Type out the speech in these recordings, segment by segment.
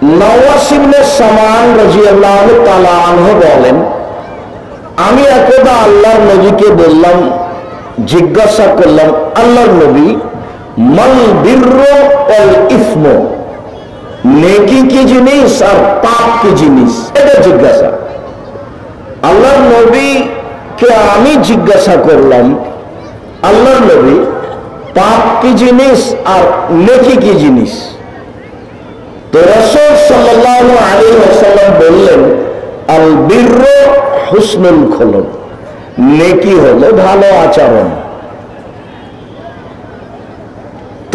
নওয়াস ইবনে সামান রাদিয়াল্লাহু তাআলা আনহু বলেন, আমি একদা আল্লাহর নবীকে বললাম, জিজ্ঞাসা করলাম, আল্লাহর নবী, মাল বিররু ওয়াল ইসমু, নেকি কি জিনিস আর পাপ কি জিনিস, এটা জিজ্ঞাসা। আল্লাহর নবীকে আমি জিজ্ঞাসা করলাম, আল্লাহর নবী, পাপ কি জিনিস আর নেকি কি জিনিস? তো রাসূল সাল্লাল্লাহু আলাইহি ওয়াসাল্লাম বললেন, আল বিররু হুসনুল খুলুক, নেকি হলো ভালো আচরণ।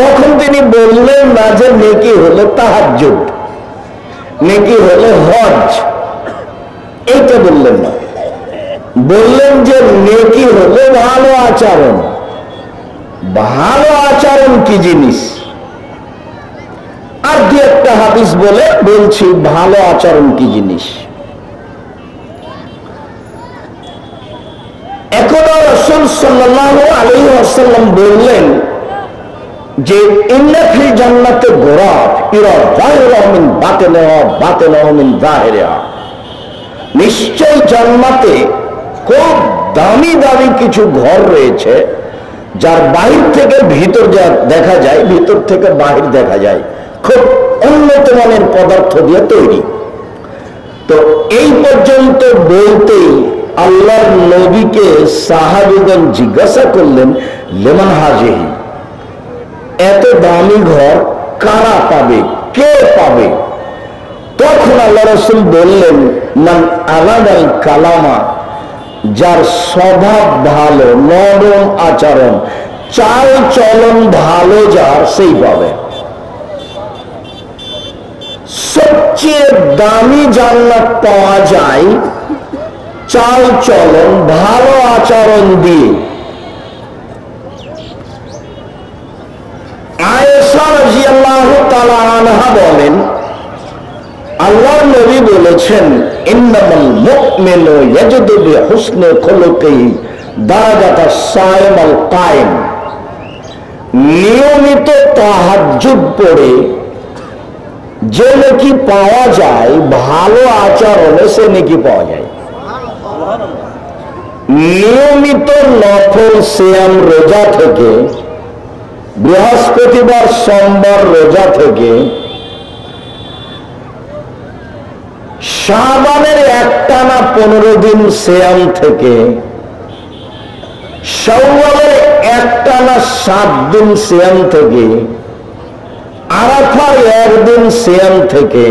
তখন তিনি বললেন না যে নেকি হলো তাহাজ্জুদ, নেকি হলো হজ, এইটা বললেন না। বললেন যে নেকি হলো ভালো আচরণ। ভালো আচরণ কি জিনিস? আর দু একটা হাদিস বলে বলছি ভালো আচরণ কি জিনিস। এখন রাসূল সাল্লাল্লাহু আলাইহি ওয়াসাল্লাম বললেন যে ইন্না ফিল জান্নাতি গুরাব ইরা যাহিরুহু মিন বাতিনিহা বাতিনুহু মিন যাহিরিহা, নিশ্চয় জান্নাতে খুব দামি দামি কিছু ঘর রয়েছে, যার বাহির থেকে ভিতর দেখা যায়, ভিতর থেকে বাহির দেখা যায়, খুব উন্নত মানের পদার্থ দিয়ে তৈরি। তো এই পর্যন্ত বলতেই আল্লাহর নবীকে সাহাবীগণ জিজ্ঞাসা করলেন, লিমান হাজিহি, এত দামি ঘর কারা পাবে, কে পাবে? তখন আল্লাহ রাসূল বললেন, মান আলাদাল কালামা, যার স্বভাব ভালো, নরম আচরণ, চাল চলন ভালো, যার সেই পাবে। সবচেয়ে দামি জান্নাত পাওয়া যায় চাল চলন ভালো আচরণ দিয়ে। আয়েশা রাদিয়াল্লাহু তাআলা আনহা বলেন, আল্লাহর নবী বলেছেন, ইন্নামাল মুমিনু ইয়াজিদু বিহুসনি খুলুকিহি দারাজাতাস সাইমাল কায়েম, নিয়মিত তাহাজ্জুদ পড়ে যে নেকি পাওয়া যায়, ভালো আচরণে সে নেকি পাওয়া যায়। নিয়মিত নফল সিয়াম রোজা থেকে, বৃহস্পতিবার সোমবার রোজা থেকে, শাবানের একটানা 15 দিন সিয়াম থেকে, শাওয়ালের একটানা 7 দিন সিয়াম থেকে, আরাফার 1 দিন সিয়াম থেকে,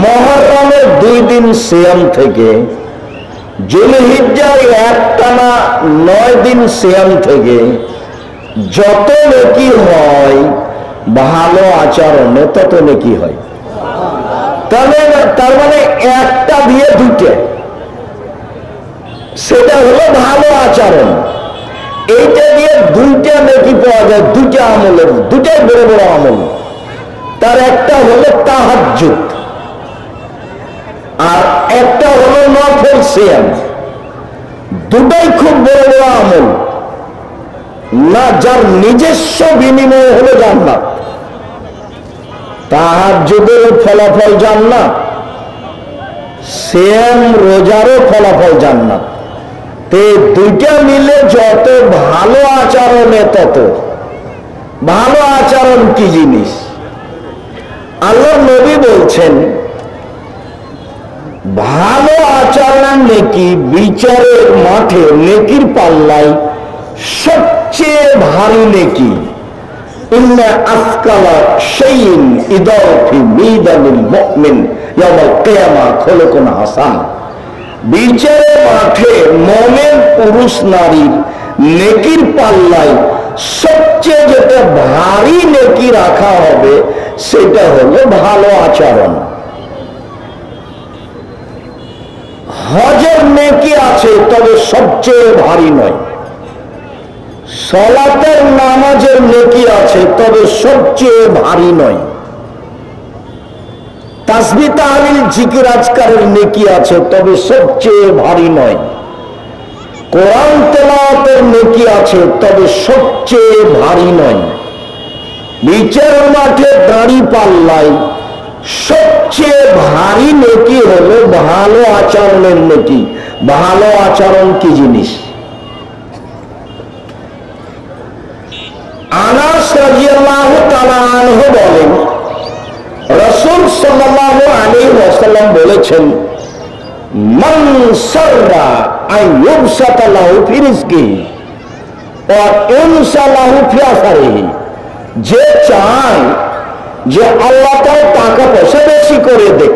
মুহররমের 2 দিন সিয়াম থেকে, যুলহিজ্জার একটানা 9 দিন সিয়াম থেকে যত নেকি হয় ভালো আচরণে তত নেকি হয়। তার মানে একটা দিয়ে দুটো, সেটা হলো ভালো আচরণ। এইটা দিয়ে দুইটা নেকি পাওয়া যায়, দুইটা আমলের, দুটাই বড় বড় আমল। তার একটা হলো তাহাজ্জুদ আর একটা হলো নফল সিয়াম, দুটাই খুব বড় বড় আমল না, যার নিজস্ব বিনিময় হলো জান্নাত। তাহাজ্জুদের ফলাফল জান্নাত, সিয়াম রোজারও ফলাফল জান্নাত। তে দুইটা মিলে যত ভালো আচরণে তত ভালো আচরণ কি জিনিস? আল্লাহর নবী বলছেন, ভালো আচরণ নেকি বিচারের মাঠে নেকির পাল্লায় সবচেয়ে ভারী নেকি। ইন্না আসকালা শাইইন ইদাউ ফি মিদানিল মুমিন ইয়াউমাল কিয়ামা খুলুকুন হাসান, বিচারের মাঠে মুমিন পুরুষ নারীর নেকির পাল্লায় সবচেয়ে যেটা ভারী নেকি রাখা হবে সেটা হলো ভালো আচরণ। হজের নেকি আছে, তবে সবচেয়ে ভারী নয়। সালাতের নামাজের নেকি আছে, তবে সবচেয়ে ভারী নয়। তাসবিহ তাহলিল জিকির আজকারের নেকি আছে, তবে সবচেয়ে ভারী নয়। কোরআন তেলাওয়াতের নেকি আছে, তবে সবচেয়ে ভারী নয়। বিচার মাঠে দাঁড়ি পাল্লায় সবচেয়ে ভারী নেকি হলো ভালো আচরণের নেকি। ভালো আচরণ কি জিনিস? আনাস রাদিয়াল্লাহু তাআলা আনহু বলেন, রাসূল সাল্লাল্লাহু আলাইহি ওয়াসাল্লাম বলেছেন, মান সাররা আন ইউবসাতা লাহু ফি রিজকিহি ওয়া ইনসা লাহু ফি আসারিহি, যে চায় যে আল্লাহ তার টাকা পয়সা বেশি করে দেখ,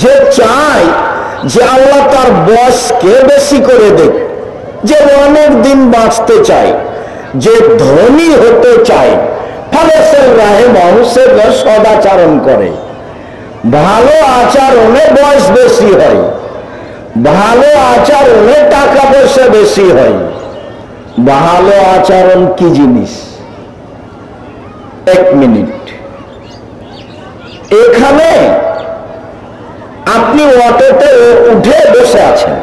যে চায় যে আল্লাহ তার বয়সকে বেশি করে দেখ, যে অনেক দিন বাঁচতে চায়, যে ধনী হতে চায়, ফালেসের রাহে মানুষের সদাচরণ করে। ভালো আচরণে বয়স বেশি হয়, ভালো আচরণে টাকা পয়সা বেশি হয়। ভালো আচরণ কি জিনিস? এক মিনিট, এখানে আপনি অটোতে উঠে বসে আছেন,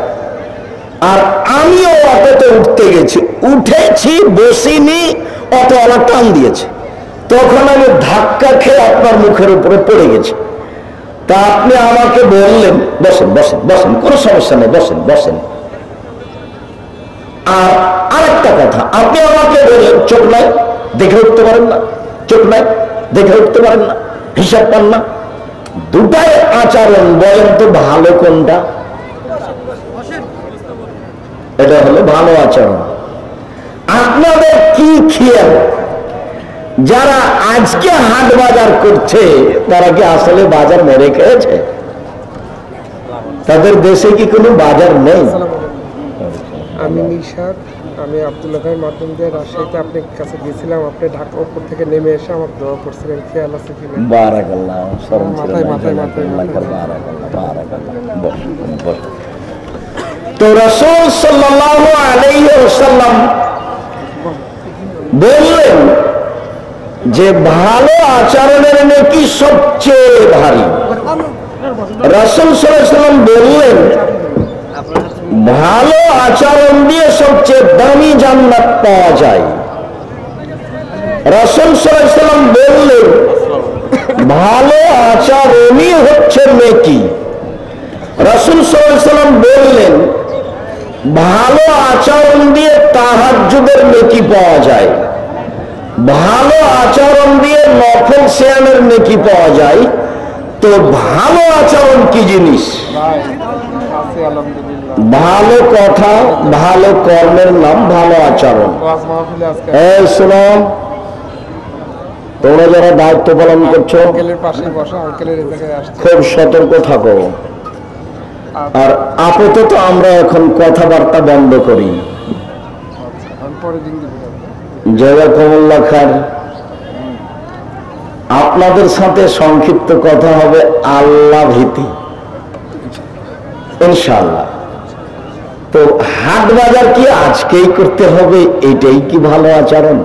আর আমিও অটোতে উঠতে গেছি, উঠেছি বসিনি, অটোওয়ালা টান দিয়েছে, তখন আমি ধাক্কা খেয়ে আপনার মুখের উপরে পড়ে গেছি। তা আপনি আমাকে বললেন বসেন বসেন বসেন, কোনো সমস্যা নেই, বসেন বসেন। আর আরেকটা কথা, আপনি আমাকে বললেন চোখ নাই দেখে উঠতে পারেন না, চোখ নাই দেখে উঠতে পারেন না, হিসাব পান না। দুটাই আচরণ, বলেন তো ভালো কোনটা? এটা হলো ভালো আচরণ। আপনাদের কি খেয়াল, যারা আজকে হাট বাজার করছে তারা কি আসলে বাজার মেরে খেয়েছে? তাদের দেশে কি কোনো বাজার নেই? আমি নিশাদ, আমি আব্দুল্লাহ ভাইয়ের মাধ্যম দিয়ে রাজশাহীতে আপনার কাছে গেছিলাম। আপনি ঢাকা উপর থেকে নেমে এসে আমার দোয়া করছিলেন, খেয়াল আছে কি? বারাকাল্লাহ, শরম ছিল না। মাথায় মাথায় বারাকাল্লাহ বারাকাল্লাহ। বস। তো রাসূল সাল্লাল্লাহু আলাইহি ওয়াসাল্লাম বললেন যে ভালো আচরণের নেকি সবচেয়ে ভারী। রাসূল সাল্লাল্লাহু আলাইহি ওয়াসাল্লাম বললেন ভালো আচরণ দিয়ে সবচেয়ে দামি জান্নাত পাওয়া যায়। রাসূল সাল্লাল্লাহু আলাইহি ওয়াসাল্লাম বললেন ভালো আচরণই হচ্ছে নেকি। রাসূল সাল্লাল্লাহু আলাইহি ওয়াসাল্লাম বললেন ভালো আচরণ দিয়ে তাহাজ্জুদের নেকি পাওয়া যায়, ভালো আচরণ দিয়ে নফল সিয়ামের নেকি পাওয়া যায়। তো ভালো আচরণ কি জিনিস? ভালো কথা, ভালো কর্মের নাম ভালো আচরণ। এই শোনো, তোমরা যারা দায়িত্ব পালন করছো খুব সতর্ক থাকো। আর আপাতত আমরা এখন কথাবার্তা বন্ধ করি। জাযাকুমুল্লাহ খায়র। আপনাদের সাথে সংক্ষিপ্ত কথা হবে আল্লাহ ভীতি, ইনশাআল্লাহ। তো হাট বাজার কি আজকেই করতে হবে? এটাই কি ভালো আচরণ?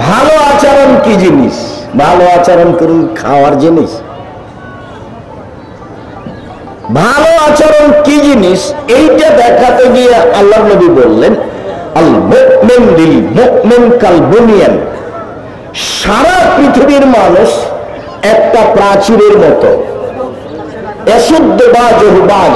ভালো আচরণ কি জিনিস? ভালো আচরণ করে খাওয়ার জিনিস? ভালো আচরণ কি জিনিস এইটা দেখাতে গিয়ে আল্লাহর নবী বললেন আল মুমিন লিল মুমিন কাল বুনিয়ান। সারা পৃথিবীর মানুষ একটা প্রাচীরের মতো, এসুদ্দ বাজহু বাজ।